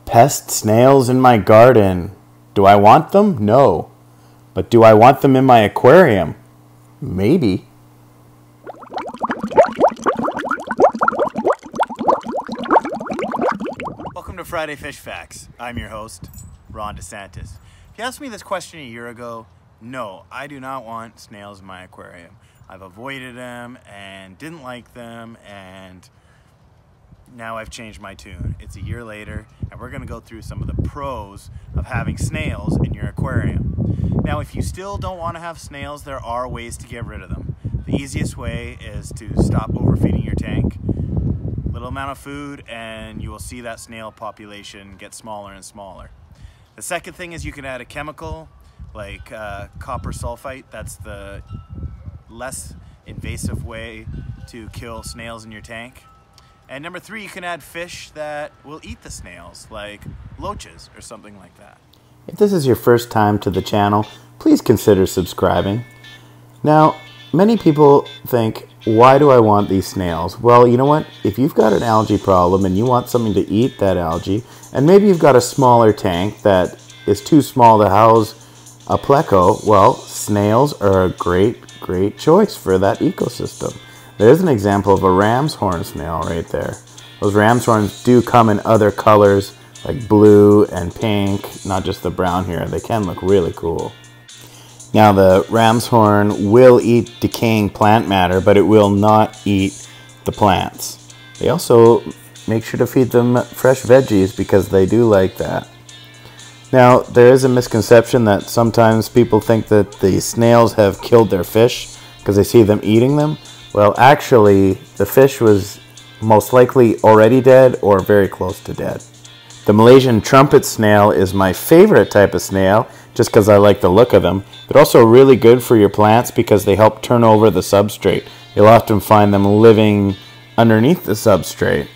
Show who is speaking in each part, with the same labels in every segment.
Speaker 1: Pest snails in my garden. Do I want them? No. But do I want them in my aquarium? Maybe.
Speaker 2: Welcome to Friday Fish Facts. I'm your host, Ron DeSantis. If you asked me this question a year ago, no, I do not want snails in my aquarium. I've avoided them and didn't like them, and now I've changed my tune. It's a year later, and we're going to go through some of the pros of having snails in your aquarium. Now, if you still don't want to have snails, there are ways to get rid of them. The easiest way is to stop overfeeding your tank. Little amount of food, and you will see that snail population get smaller and smaller. The second thing is you can add a chemical like copper sulfite. That's the less invasive way to kill snails in your tank. And number three, you can add fish that will eat the snails, like loaches or something like that.
Speaker 1: If this is your first time to the channel, please consider subscribing. Now, many people think, why do I want these snails? Well, you know what? If you've got an algae problem and you want something to eat that algae, and maybe you've got a smaller tank that is too small to house a pleco, well, snails are a great choice for that ecosystem. There's an example of a ram's horn snail right there. Those ram's horns do come in other colors like blue and pink, not just the brown here. They can look really cool. Now, the ram's horn will eat decaying plant matter, but it will not eat the plants. They also make sure to feed them fresh veggies because they do like that. Now, there is a misconception that sometimes people think that the snails have killed their fish because they see them eating them. Well, actually, the fish was most likely already dead or very close to dead. The Malaysian trumpet snail is my favorite type of snail just because I like the look of them. They're also really good for your plants because they help turn over the substrate. You'll often find them living underneath the substrate.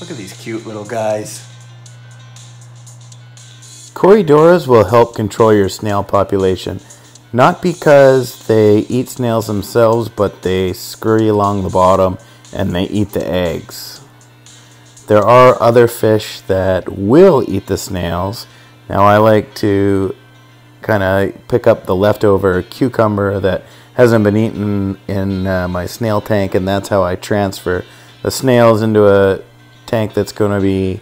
Speaker 2: Look at these cute little guys.
Speaker 1: Corydoras will help control your snail population. Not because they eat snails themselves, but they scurry along the bottom and they eat the eggs. There are other fish that will eat the snails. Now, I like to kind of pick up the leftover cucumber that hasn't been eaten in my snail tank, and that's how I transfer the snails into a tank that's going to be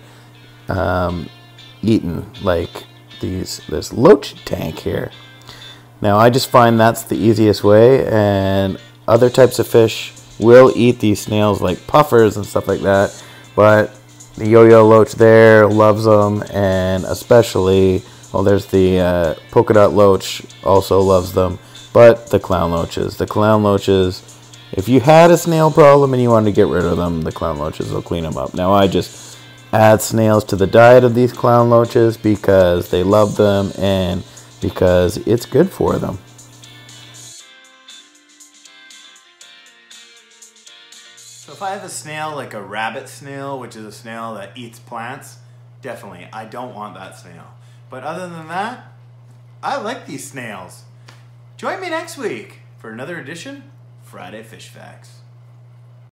Speaker 1: eaten, like this loach tank here. Now, I just find that's the easiest way, and other types of fish will eat these snails like puffers and stuff like that, but the yo-yo loach there loves them, and especially, well, there's the polka dot loach also loves them, but the clown loaches. The clown loaches, if you had a snail problem and you wanted to get rid of them, the clown loaches will clean them up. Now, I just add snails to the diet of these clown loaches because they love them and because it's good for them.
Speaker 2: So if I have a snail like a rabbit snail, which is a snail that eats plants, definitely, I don't want that snail. But other than that, I like these snails. Join me next week for another edition of Friday Fish Facts.